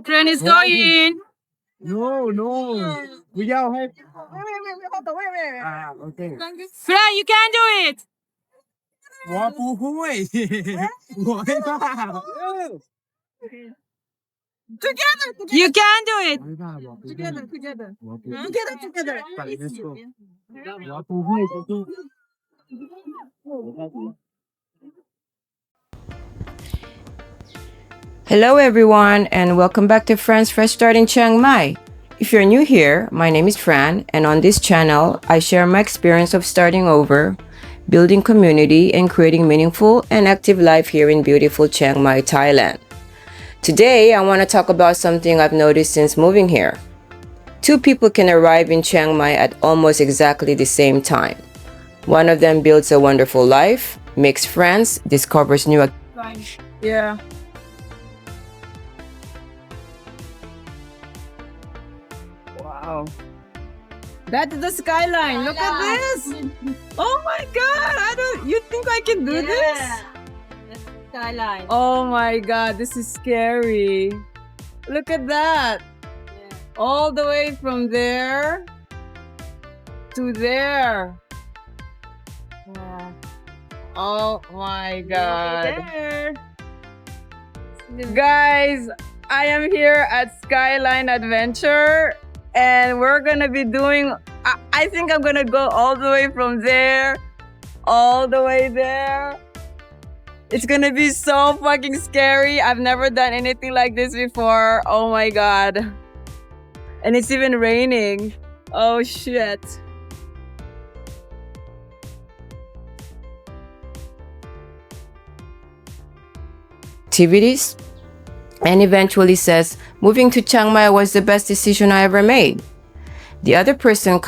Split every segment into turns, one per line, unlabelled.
Train is going.
No, no. We yell, hey. Okay.
Fran, you can do it.
我不会，我害怕。
You can do it.
我害怕，我不会。
Together.
我不会。
Together.
Let's go. 我不会，我不会。
Hello everyone and welcome back to Fran's Fresh Start in Chiang Mai. If you're new here, my name is Fran and on this channel, I share my experience of starting over, building community and creating meaningful and active life here in beautiful Chiang Mai, Thailand. Today, I want to talk about something I've noticed since moving here. Two people can arrive in Chiang Mai at almost exactly the same time. One of them builds a wonderful life, makes friends, discovers new activities.
Yeah. Wow. That's the skyline. Look at this. Oh my god. You think I can do this?
Skyline.
Oh my god, this is scary. Look at that. All the way from there to there.
Yeah.
Oh my god.
There.
Guys, I am here at Skyline Adventure and we're gonna be doing, I think I'm gonna go all the way from there, all the way there. It's gonna be so fucking scary. I've never done anything like this before. Oh my god. And it's even raining. Oh shit.
Activities and eventually says, moving to Chiang Mai was the best decision I ever made. The other person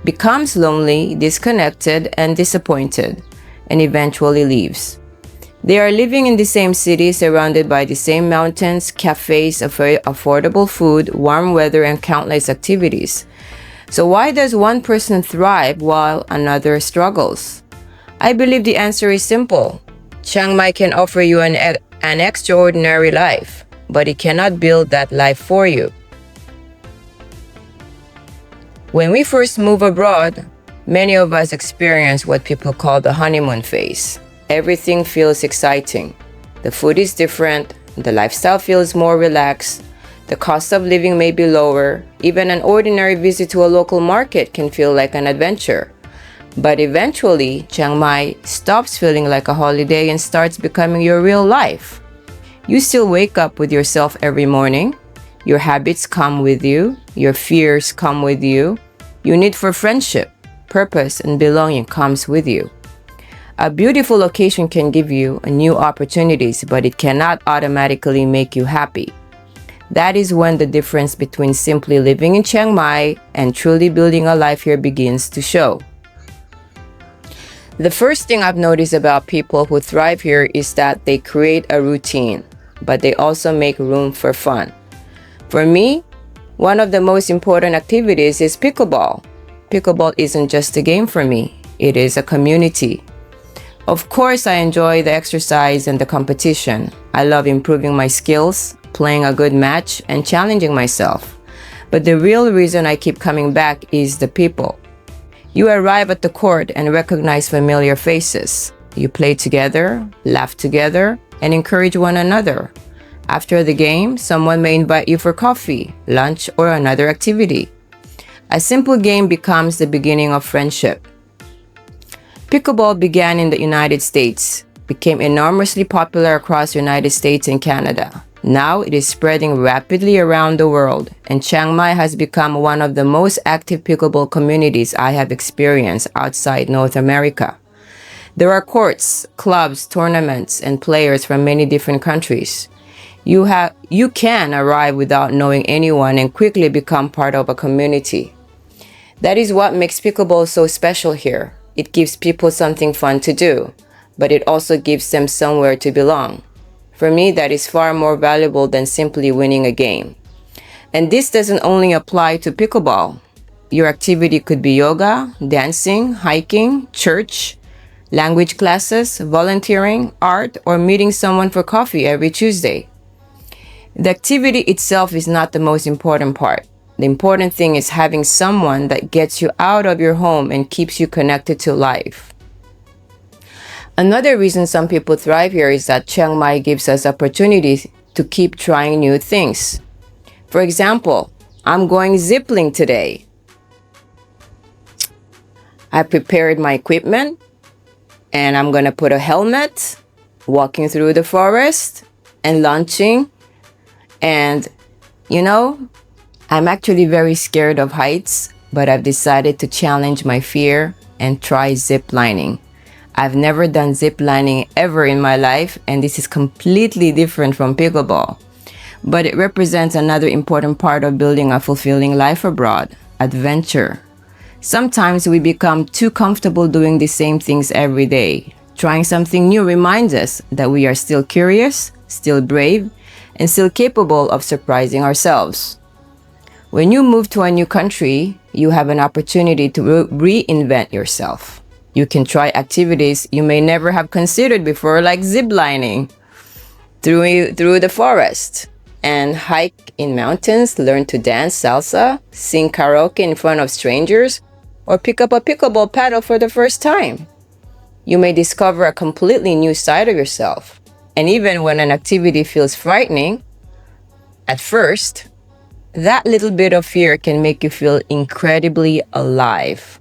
becomes lonely, disconnected, and disappointed, and eventually leaves. They are living in the same city, surrounded by the same mountains, cafes, affordable food, warm weather, and countless activities. So why does one person thrive while another struggles? I believe the answer is simple. Chiang Mai can offer you an extraordinary life, but it cannot build that life for you. When we first move abroad, many of us experience what people call the honeymoon phase. Everything feels exciting. The food is different, the lifestyle feels more relaxed, the cost of living may be lower, even an ordinary visit to a local market can feel like an adventure. But eventually, Chiang Mai stops feeling like a holiday and starts becoming your real life. You still wake up with yourself every morning. Your habits come with you. Your fears come with you. Your need for friendship, purpose, and belonging comes with you. A beautiful location can give you new opportunities, but it cannot automatically make you happy. That is when the difference between simply living in Chiang Mai and truly building a life here begins to show. The first thing I've noticed about people who thrive here is that they create a routine, but they also make room for fun. For me, one of the most important activities is pickleball. Pickleball isn't just a game for me, it is a community. Of course, I enjoy the exercise and the competition. I love improving my skills, playing a good match, and challenging myself. But the real reason I keep coming back is the people. You arrive at the court and recognize familiar faces. You play together, laugh together, and encourage one another. After the game, someone may invite you for coffee, lunch, or another activity. A simple game becomes the beginning of friendship. Pickleball began in the United States, became enormously popular across the United States and Canada. Now it is spreading rapidly around the world, and Chiang Mai has become one of the most active pickleball communities I have experienced outside North America. There are courts, clubs, tournaments, and players from many different countries. You can arrive without knowing anyone and quickly become part of a community. That is what makes pickleball so special here. It gives people something fun to do, but it also gives them somewhere to belong. For me, that is far more valuable than simply winning a game. And this doesn't only apply to pickleball. Your activity could be yoga, dancing, hiking, church, language classes, volunteering, art, or meeting someone for coffee every Tuesday. The activity itself is not the most important part. The important thing is having someone that gets you out of your home and keeps you connected to life. Another reason some people thrive here is that Chiang Mai gives us opportunities to keep trying new things. For example, I'm going ziplining today. I prepared my equipment and I'm gonna put a helmet, walking through the forest and launching. And I'm actually very scared of heights, but I've decided to challenge my fear and try ziplining. I've never done ziplining ever in my life, and this is completely different from pickleball. But it represents another important part of building a fulfilling life abroad, adventure. Sometimes we become too comfortable doing the same things every day. Trying something new reminds us that we are still curious, still brave, and still capable of surprising ourselves. When you move to a new country, you have an opportunity to reinvent yourself. You can try activities you may never have considered before, like ziplining through the forest, and hike in mountains, learn to dance salsa, sing karaoke in front of strangers, or pick up a pickleball paddle for the first time. You may discover a completely new side of yourself. And even when an activity feels frightening at first, that little bit of fear can make you feel incredibly alive.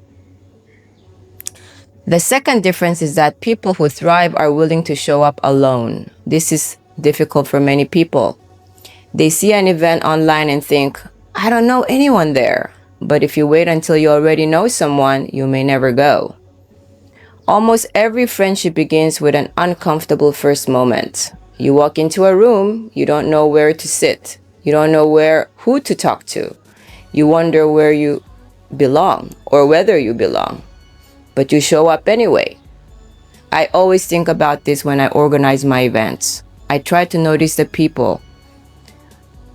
The second difference is that people who thrive are willing to show up alone. This is difficult for many people. They see an event online and think, I don't know anyone there. But if you wait until you already know someone, you may never go. Almost every friendship begins with an uncomfortable first moment. You walk into a room, you don't know where to sit. You don't know who to talk to. You wonder where you belong or whether you belong. But you show up anyway. I always think about this when I organize my events. I try to notice the people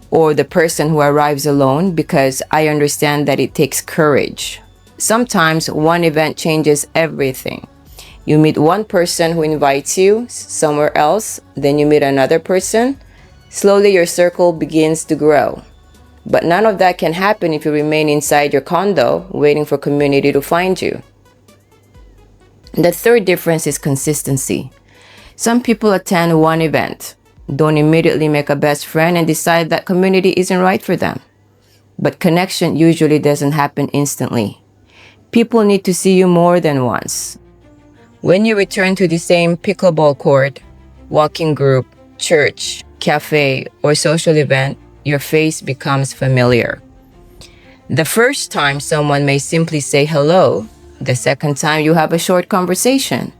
or the person who arrives alone because I understand that it takes courage. Sometimes one event changes everything. You meet one person who invites you somewhere else, then you meet another person. Slowly your circle begins to grow. But none of that can happen if you remain inside your condo waiting for community to find you. The third difference is consistency. Some people attend one event, don't immediately make a best friend and decide that community isn't right for them. But connection usually doesn't happen instantly. People need to see you more than once. When you return to the same pickleball court, walking group, church, cafe, or social event, your face becomes familiar. The first time someone may simply say hello. The second time you have a short conversation.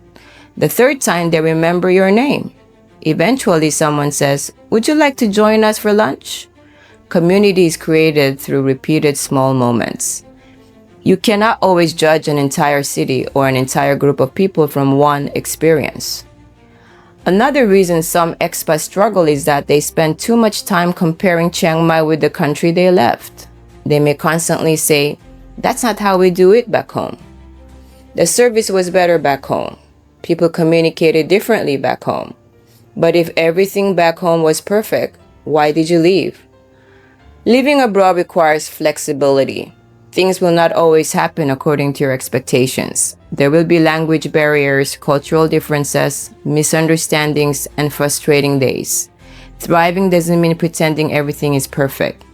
The third time they remember your name. Eventually someone says, would you like to join us for lunch? Community is created through repeated small moments. You cannot always judge an entire city or an entire group of people from one experience. Another reason some expats struggle is that they spend too much time comparing Chiang Mai with the country they left. They may constantly say, that's not how we do it back home. The service was better back home. People communicated differently back home. But if everything back home was perfect, why did you leave? Living abroad requires flexibility. Things will not always happen according to your expectations. There will be language barriers, cultural differences, misunderstandings, and frustrating days. Thriving doesn't mean pretending everything is perfect.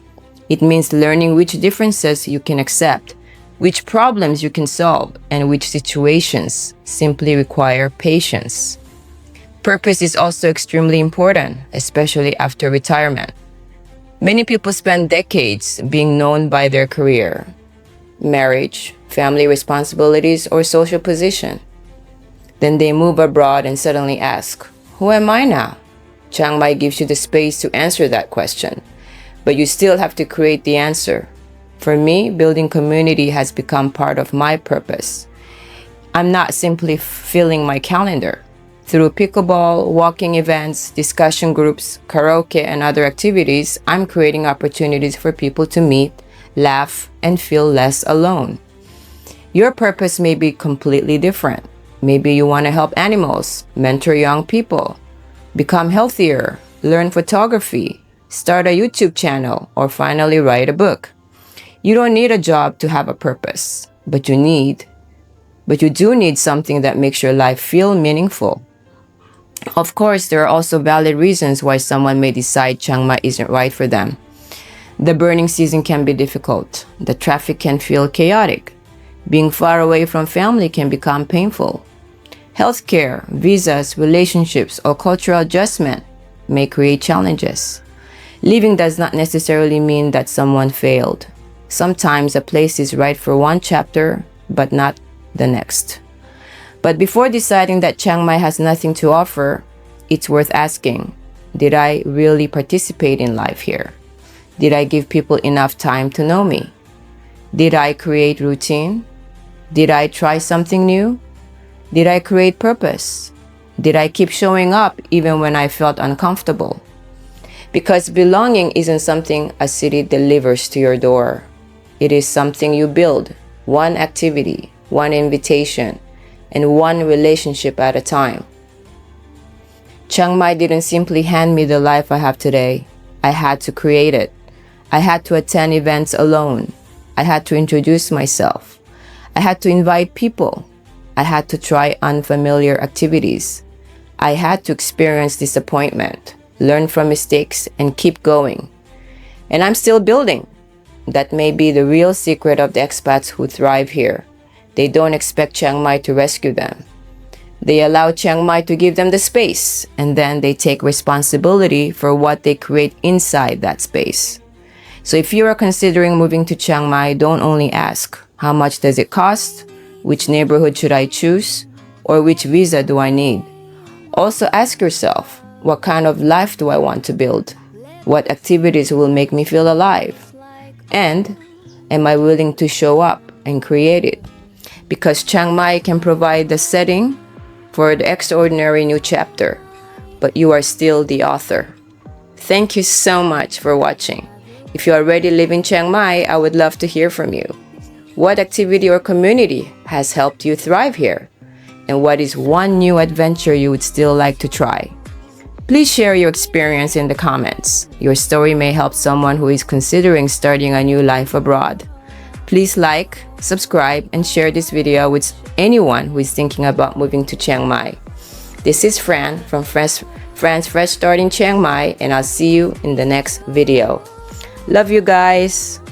It means learning which differences you can accept, which problems you can solve, and which situations simply require patience. Purpose is also extremely important, especially after retirement. Many people spend decades being known by their career, marriage, family responsibilities, or social position. Then they move abroad and suddenly ask, who am I now? Chiang Mai gives you the space to answer that question, but you still have to create the answer. For me, building community has become part of my purpose. I'm not simply filling my calendar. Through pickleball, walking events, discussion groups, karaoke, and other activities, I'm creating opportunities for people to meet, laugh, and feel less alone. Your purpose may be completely different. Maybe you want to help animals, mentor young people, become healthier, learn photography, start a YouTube channel, or finally write a book. You don't need a job to have a purpose, but you do need something that makes your life feel meaningful. Of course, there are also valid reasons why someone may decide Chiang Mai isn't right for them. The burning season can be difficult. The traffic can feel chaotic. Being far away from family can become painful. Healthcare, visas, relationships, or cultural adjustment may create challenges. Leaving does not necessarily mean that someone failed. Sometimes a place is right for one chapter, but not the next. But before deciding that Chiang Mai has nothing to offer, it's worth asking, did I really participate in life here? Did I give people enough time to know me? Did I create routine? Did I try something new? Did I create purpose? Did I keep showing up even when I felt uncomfortable? Because belonging isn't something a city delivers to your door. It is something you build, one activity, one invitation, and one relationship at a time. Chiang Mai didn't simply hand me the life I have today. I had to create it. I had to attend events alone. I had to introduce myself. I had to invite people. I had to try unfamiliar activities. I had to experience disappointment, learn from mistakes, and keep going. And I'm still building. That may be the real secret of the expats who thrive here. They don't expect Chiang Mai to rescue them. They allow Chiang Mai to give them the space, and then they take responsibility for what they create inside that space. So if you are considering moving to Chiang Mai, don't only ask, how much does it cost? Which neighborhood should I choose? Or which visa do I need? Also ask yourself, what kind of life do I want to build? What activities will make me feel alive? And am I willing to show up and create it? Because Chiang Mai can provide the setting for the extraordinary new chapter, but you are still the author. Thank you so much for watching. If you already live in Chiang Mai, I would love to hear from you. What activity or community has helped you thrive here? And what is one new adventure you would still like to try? Please share your experience in the comments. Your story may help someone who is considering starting a new life abroad. Please like, subscribe, and share this video with anyone who is thinking about moving to Chiang Mai. This is Fran from Fran's Fresh Start in Chiang Mai, and I'll see you in the next video. Love you guys!